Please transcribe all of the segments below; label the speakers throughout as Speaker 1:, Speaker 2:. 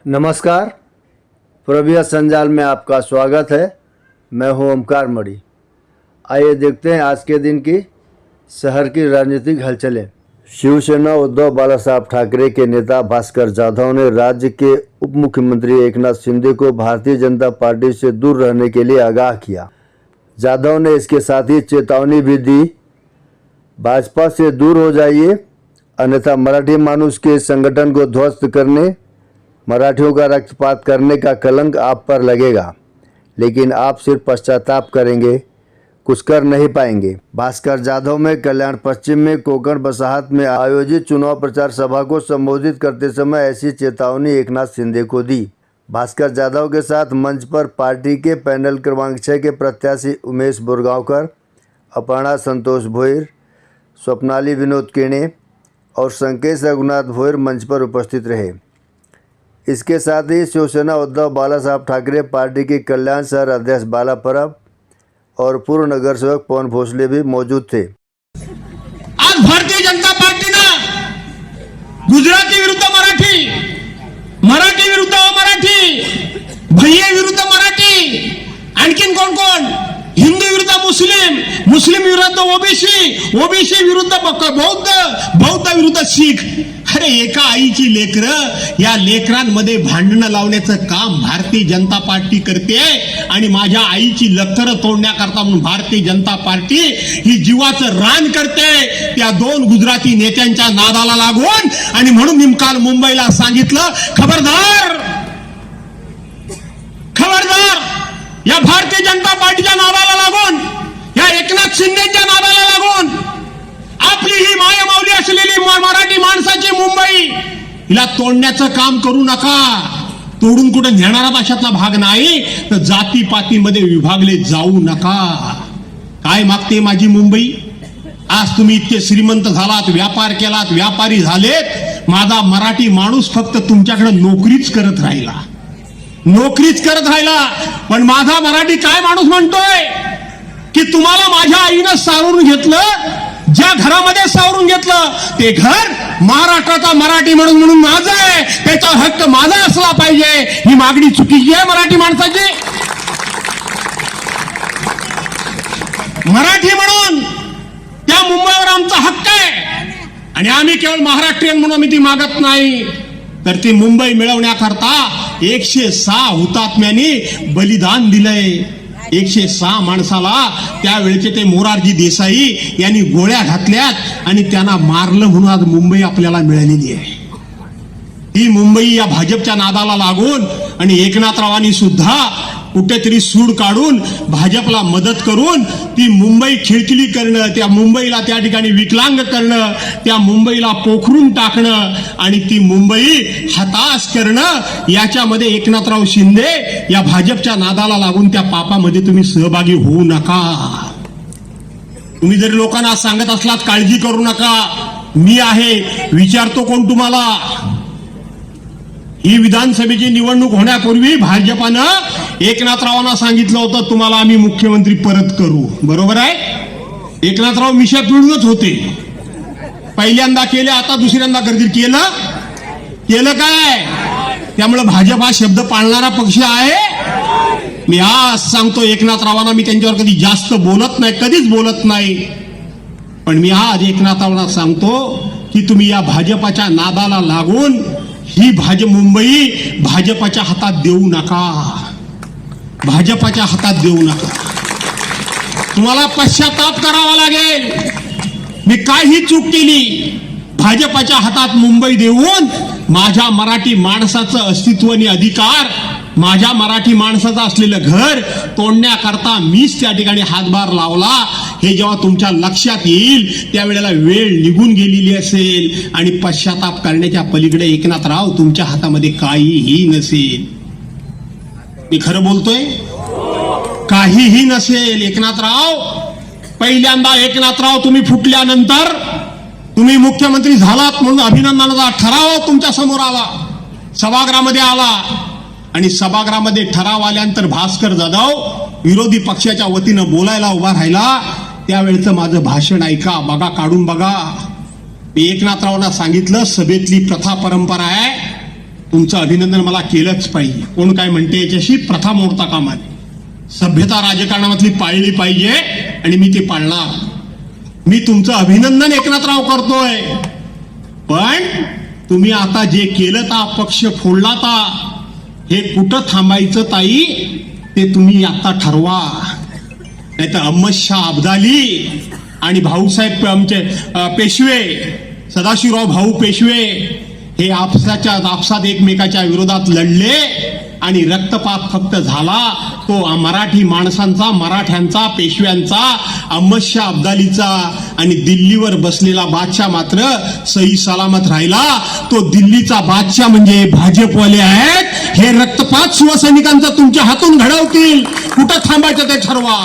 Speaker 1: नमस्कार, प्रभ्य संजाल में आपका स्वागत है। मैं हूं ओमकार मणि। आइए देखते हैं आज के दिन की शहर की राजनीतिक हलचलें। शिवसेना उद्धव बालासाहब ठाकरे के नेता भास्कर जाधव ने राज्य के उप मुख्यमंत्री एकनाथ शिंदे को भारतीय जनता पार्टी से दूर रहने के लिए आगाह किया। जाधव ने इसके साथ ही चेतावनी भी दी, भाजपा से दूर हो जाइए, अन्यथा मराठी मानुष के संगठन को ध्वस्त करने, मराठियों का रक्तपात करने का कलंक आप पर लगेगा, लेकिन आप सिर्फ पश्चाताप करेंगे, कुछ कर नहीं पाएंगे। भास्कर जाधव में कल्याण पश्चिम में कोकण बसाहत में आयोजित चुनाव प्रचार सभा को संबोधित करते समय ऐसी चेतावनी एकनाथ शिंदे को दी। भास्कर जाधव के साथ मंच पर पार्टी के पैनल क्रमांक 6 के प्रत्याशी उमेश बुरगांवकर, अपर्णा संतोष भोईर, स्वप्नाली विनोद केणे और संकेश रघुनाथ भोईर मंच पर उपस्थित रहे। इसके साथ ही शिवसेना उद्धव बालासाहब ठाकरे पार्टी के कल्याण शहर अध्यक्ष बाला परब और पूर्व नगर सेवक पवन भोसले भी मौजूद थे।
Speaker 2: आज भारतीय जनता पार्टीनं गुजराती विरुद्ध मराठी, मराठी विरुद्ध अमराठी, भैये विरुद्ध मराठी, आणखीन कोण कोण, हिंदू विरुद्ध मुस्लिम, मुस्लिम विरुद्ध ओबीसी, ओबीसी विरुद्ध बौद्ध, बौद्ध विरुद्ध शीख। अरे एका आईची लेकरं, या लेकरांमध्ये भांडणं लावण्याचं काम भारतीय जनता पार्टी करते आणि माझ्या आईची लखर तोडण्याकरता म्हणून भारतीय जनता पार्टी ही जीवाचं रान करते त्या दोन गुजराती नेत्यांच्या नादाला लागून। आणि म्हणून मी काल मुंबईला सांगितलं, खबरदार खबरदार, या भारतीय जनता पार्टीच्या नादाला लागून, या एकनाथ शिंदेच्या नादाला लागून आपली ही मायमाऊली असलेली मराठी माणसाची मुंबई हिला तोडण्याचं काम करू नका। तोडून कुठे नेणारा अशातला भाग नाही, तर जातीपातीमध्ये विभागले जाऊ नका। काय मागते माझी मुंबई? आज तुम्ही इतके श्रीमंत झालात, व्यापार केलात, व्यापारी झालेत, माझा मराठी माणूस फक्त तुमच्याकडे नोकरीच करत राहिला, नोकरीच करत राहिला। पण माझा मराठी काय माणूस म्हणतोय की तुम्हाला माझ्या आईनं सावरून घेतलं, ज्या घरामध्ये सावरून घेतलं ते घर महाराष्ट्राचा मराठी म्हणून माझं आहे, त्याचा हक्क माझा असला पाहिजे। ही मागणी चुकीची आहे मराठी माणसाची। मराठी म्हणून त्या मुंबईवर आमचा हक्क आहे आणि आम्ही केवळ महाराष्ट्रीयन म्हणून आम्ही ती मागत नाही, तर ती मुंबई मिळवण्याकरता 106 हुतात्म्यांनी बलिदान दिलंय। 106 माणसाला त्यावेळेचे ते मोरारजी देसाई यांनी गोळ्या घातल्यात आणि त्यांना मारलं म्हणून आज मुंबई आपल्याला मिळालेली आहे। ही मुंबई या भाजपच्या नादाला लागून आणि एकनाथरावांनी सुद्धा कुठेतरी सूड काढून भाजपला मदत करून ती मुंबई खिळखिली करणं, त्या मुंबईला त्या ठिकाणी विकलांग करणं, त्या मुंबईला पोखरून टाकणं आणि ती मुंबई हताश करणं, याच्यामध्ये एकनाथराव शिंदे या भाजपच्या नादाला लागून त्या पापामध्ये तुम्ही सहभागी होऊ नका। तुम्ही जरी लोकांना सांगत असलात काळजी करू नका, मी आहे, विचारतो कोण तुम्हाला? ही विधानसभेची निवडणूक होण्यापूर्वी भाजपानं एकनाथरावांना सांगितलं होतं तुम्हाला आम्ही मुख्यमंत्री परत करू, बरोबर आहे? एकनाथराव मिशा पिळूनच होते, पहिल्यांदा केले, आता दुसऱ्यांदा करतील। केलं काय? त्यामुळे भाजप हा शब्द पाळणारा पक्ष आहे। मी आज सांगतो एकनाथरावांना, मी त्यांच्यावर कधी जास्त बोलत नाही, कधीच बोलत नाही, पण मी आज एकनाथरावांना सांगतो की तुम्ही या भाजपाच्या नादाला लागून ही मुंबई भाजपाच्या हातात देऊ नका, भाजपाच्या हातात देऊ नका। तुम्हाला पश्चाताप करावा लागेल, मी काही चूक केली, भाजपाच्या हातात मुंबई देऊन माझ्या मराठी माणसाचं अस्तित्व आणि अधिकार, माझ्या मराठी माणसाचं असलेलं घर तोडण्याकरता मीच त्या ठिकाणी हातभार लावला, हे जेव्हा तुमच्या लक्षात येईल त्यावेळेला वेळ निघून गेलेली असेल आणि पश्चाताप करण्याच्या पलीकडे एकनाथराव तुमच्या हातामध्ये काहीही नसेल। मी खरं बोलतोय, काहीही नसेल। एकनाथराव, पहिल्यांदा एकनाथराव तुम्ही फुटल्यानंतर तुम्ही मुख्यमंत्री झालात म्हणून अभिनंदनाचा ठराव तुमच्या समोर आला, सभागृहामध्ये आला आणि सभागृहामध्ये ठराव आल्यानंतर भास्कर जाधव विरोधी पक्षाच्या वतीनं बोलायला उभा राहिला, त्यावेळेचं माझं भाषण ऐका, बघा, काढून बघा। मी एकनाथरावांना सांगितलं, सभेतली प्रथा परंपरा आहे तुमचं अभिनंदन मला केलंच पाहिजे. कोण काय म्हणते याच्याशी प्रथा मोडता कामा नये. सभ्यता राजकारणामधली पाळली पाहिजे आणि मी ते पाळणार. मी तुमचं अभिनंदन एकनाथराव करतोय, पण तुम्ही आता जे केलं ता पक्ष फोडला ता हे कुठं थांबायचं ताई ते तुम्ही आता ठरवा. नाही तर अहमद शाह अब्दाली आणि भाऊसाहेब आमचे पेशवे सदाशिवराव भाऊ पेशवे हे आपसात एकमेकाच्या विरोधात लढले आणि रक्तपात फक्त झाला तो मराठी माणसांचा, मराठ्यांचा, पेशव्यांचा, अहमद शाह अब्दालीचा. आणि दिल्लीवर बसलेला बादशाह मात्र सही सलामत राहिला. तो दिल्लीचा बादशाह म्हणजे भाजपवाले आहेत. हे रक्तपात शिवसैनिकांचा तुमच्या हातून घडवतील. कुठं थांबायचं ते ठरवा.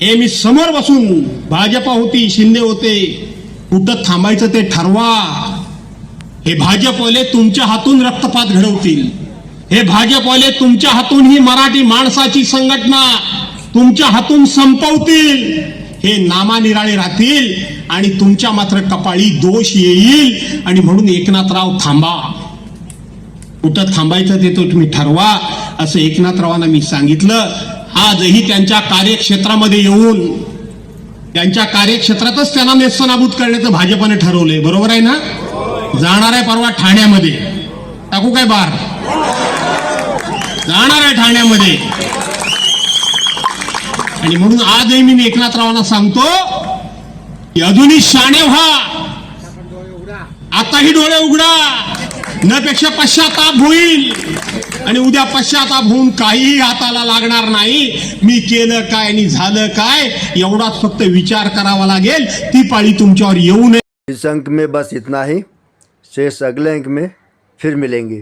Speaker 2: हे मी समोर बसून, भाजपा होती, शिंदे होते, कुठं थांबायचं ते ठरवा. हे भाजपवाले तुमच्या हातून रक्तपात घडवतील. हे भाजपवाले तुमच्या हातून ही मराठी माणसाची संघटना तुमच्या हातून संपवतील. हे नामानिराळे राहतील आणि तुमच्या मात्र कपाळी दोष येईल. आणि म्हणून एकनाथराव थांबा. कुठं थांबायचं ते तो तुम्ही ठरवा असं एकनाथरावांना मी सांगितलं. आजही त्यांच्या कार्यक्षेत्रामध्ये येऊन त्यांच्या कार्यक्षेत्रातच त्यांना नेस्तनाबूत करण्याचं भाजपने ठरवलंय. बरोबर आहे ना? जाणार आहे परवा ठाण्यामध्ये. टाकू काय बार? जाणार आहे ठाण्यामध्ये. आणि म्हणून आजही मी एकनाथरावांना सांगतो की अजूनही शाणे व्हा. आताही डोळे उघडा. न पेक्षा पश्चाताप होईल आणि उद्या पश्चाताप होऊन काहीही हाताला लागणार नाही. मी केलं काय आणि झालं काय एवढाच फक्त विचार करावा लागेल. ती पाळी तुमच्यावर येऊ नये.
Speaker 1: इस अंक में बस इतना ही. शेष अगले अंक में फिर मिलेंगे.